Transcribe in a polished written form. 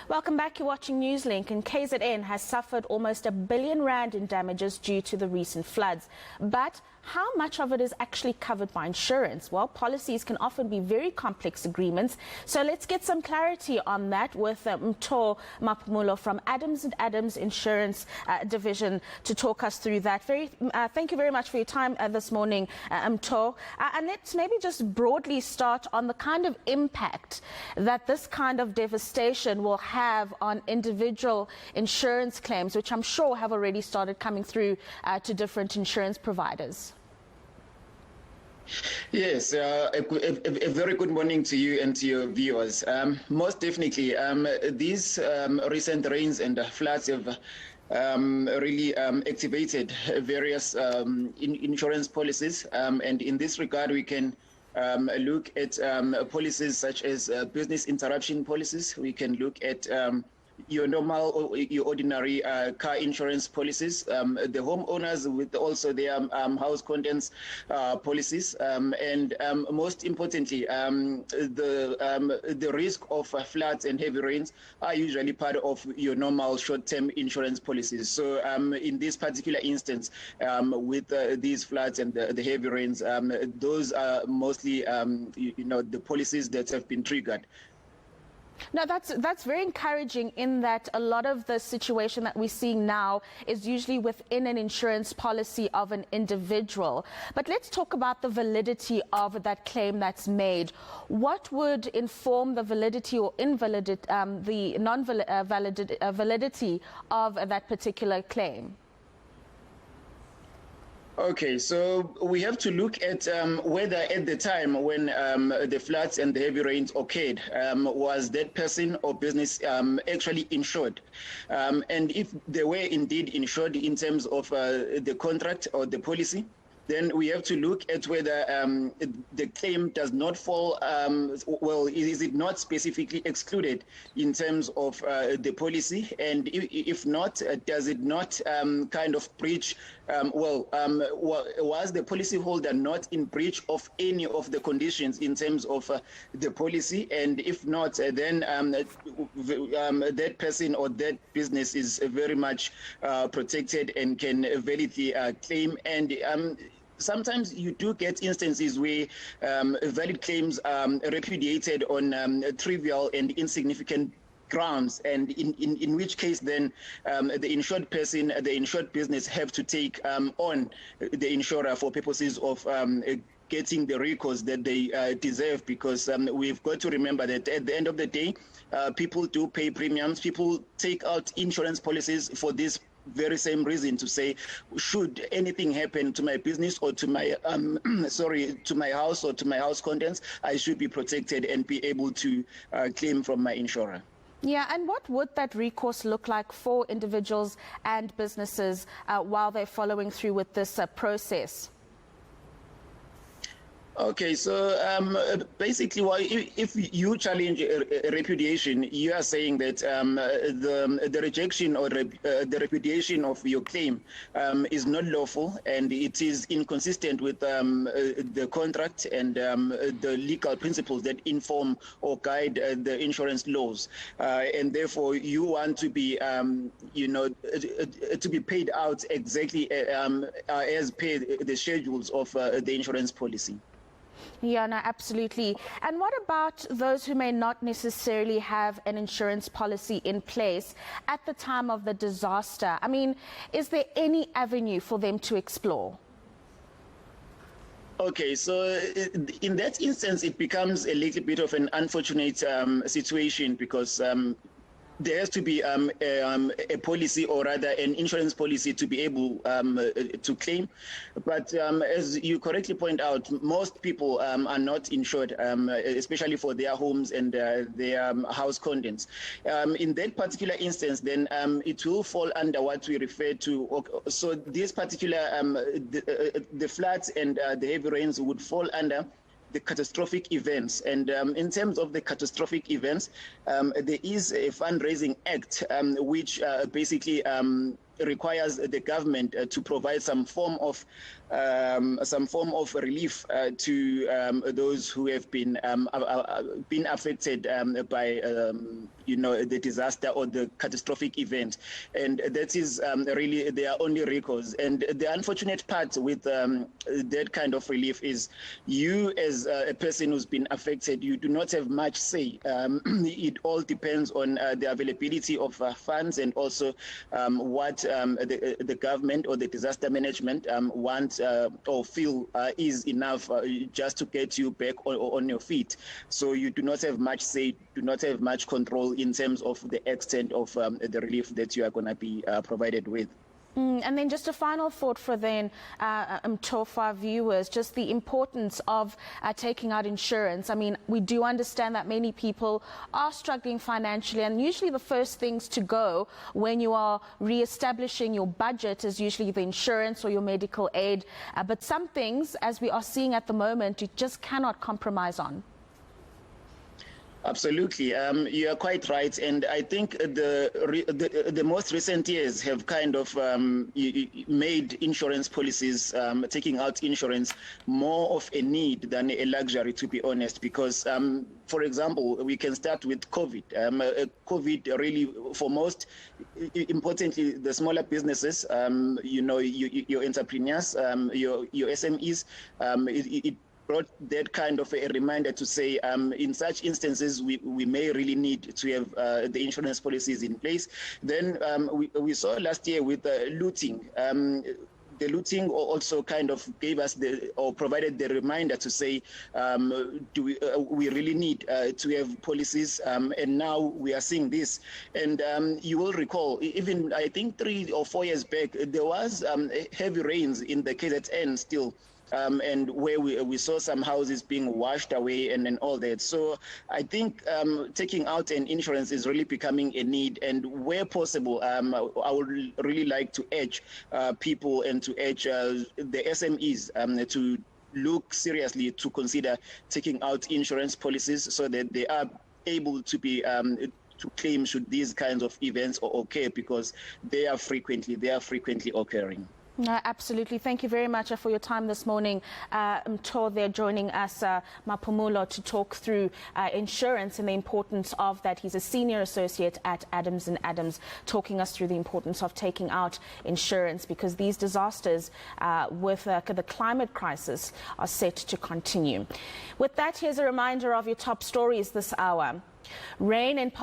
Welcome back. You're watching Newslink, and KZN has suffered almost R1 billion in damages due to the recent floods. But how much of it is actually covered by insurance? Well, policies can often be very complex agreements. So let's get some clarity on that with Mto Mapumulo from Adams & Adams Insurance Division to talk us through that. Thank you very much for your time this morning, Mto. And let's maybe just broadly start on the kind of impact that this kind of devastation will have on individual insurance claims, which I'm sure have already started coming through to different insurance providers. Yes, a very good morning to you and to your viewers. Most definitely, these recent rains and floods have really activated various insurance policies, and in this regard we can look at policies such as business interruption policies. We can look at your normal or your ordinary car insurance policies, the homeowners with also their house contents policies, and most importantly, the risk of floods and heavy rains are usually part of your normal short-term insurance policies. So in this particular instance, with these floods and the heavy rains, those are mostly the policies that have been triggered. Now, that's very encouraging in that a lot of the situation that we're seeing now is usually within an insurance policy of an individual. But let's talk about the validity of that claim that's made. What would inform the validity or invalidity, the validity of that particular claim? Okay, so we have to look at whether at the time when the floods and the heavy rains occurred, was that person or business actually insured? And if they were indeed insured in terms of the contract or the policy, then we have to look at whether the claim does not fall, well, is it not specifically excluded in terms of the policy? And if not, does it not kind of breach, was the policyholder not in breach of any of the conditions in terms of the policy? And if not, then that person or that business is very much protected and can validly claim. And sometimes you do get instances where valid claims are repudiated on trivial and insignificant grounds, and in which case then the insured person, the insured business have to take on the insurer for purposes of getting the recourse that they deserve, because we've got to remember that at the end of the day, people do pay premiums, people take out insurance policies for this very same reason, to say, should anything happen to my business or to my to my house or to my house contents, I should be protected and be able to claim from my insurer. Yeah, and what would that recourse look like for individuals and businesses while they're following through with this process? Okay, so basically, well, if you challenge a repudiation, you are saying that the rejection or the repudiation of your claim is not lawful, and it is inconsistent with the contract and the legal principles that inform or guide the insurance laws, and therefore you want to be, to be paid out exactly as per the schedules of the insurance policy. Yeah, no, absolutely. And what about those who may not necessarily have an insurance policy in place at the time of the disaster? I mean, is there any avenue for them to explore? Okay, so in that instance, it becomes a little bit of an unfortunate situation, because there has to be a policy, or rather an insurance policy, to be able to claim. But as you correctly point out, most people are not insured, especially for their homes and their house contents. In that particular instance, then it will fall under what we refer to. So this particular, the floods and the heavy rains would fall under the catastrophic events. And in terms of the catastrophic events, there is a fundraising act which basically requires the government to provide some form of relief to those who have been affected by the disaster or the catastrophic event, and that is really their only recourse. And the unfortunate part with that kind of relief is you, as a person who's been affected, you do not have much say. It all depends on the availability of funds, and also what the government or the disaster management want or feel is enough just to get you back on your feet. So you do not have much say, do not have much control in terms of the extent of the relief that you are going to be provided with. And then just a final thought for then, for our viewers, just the importance of taking out insurance. I mean, we do understand that many people are struggling financially, and usually the first things to go when you are re-establishing your budget is usually the insurance or your medical aid. But some things, as we are seeing at the moment, you just cannot compromise on. Absolutely, you are quite right, and I think the most recent years have kind of made insurance policies, taking out insurance, more of a need than a luxury, to be honest. Because, for example, we can start with COVID. COVID really, for most, importantly, the smaller businesses, your entrepreneurs, your SMEs, it brought that kind of a reminder to say, in such instances, we may really need to have the insurance policies in place. Then we saw last year with looting. The looting also kind of gave us or provided the reminder to say, do we really need to have policies? And now we are seeing this. And you will recall, even I think 3 or 4 years back, there was heavy rains in the KZN still. And where we saw some houses being washed away and all that. So I think taking out an insurance is really becoming a need, and where possible, I would really like to urge people and to urge the SMEs to look seriously to consider taking out insurance policies so that they are able to be to claim should these kinds of events occur, because they are frequently occurring. Absolutely. Thank you very much for your time this morning. Mtor there joining us, Maphumulo, to talk through insurance and the importance of that. He's a senior associate at Adams & Adams, talking us through the importance of taking out insurance, because these disasters with the climate crisis are set to continue. With that, here's a reminder of your top stories this hour. Rain and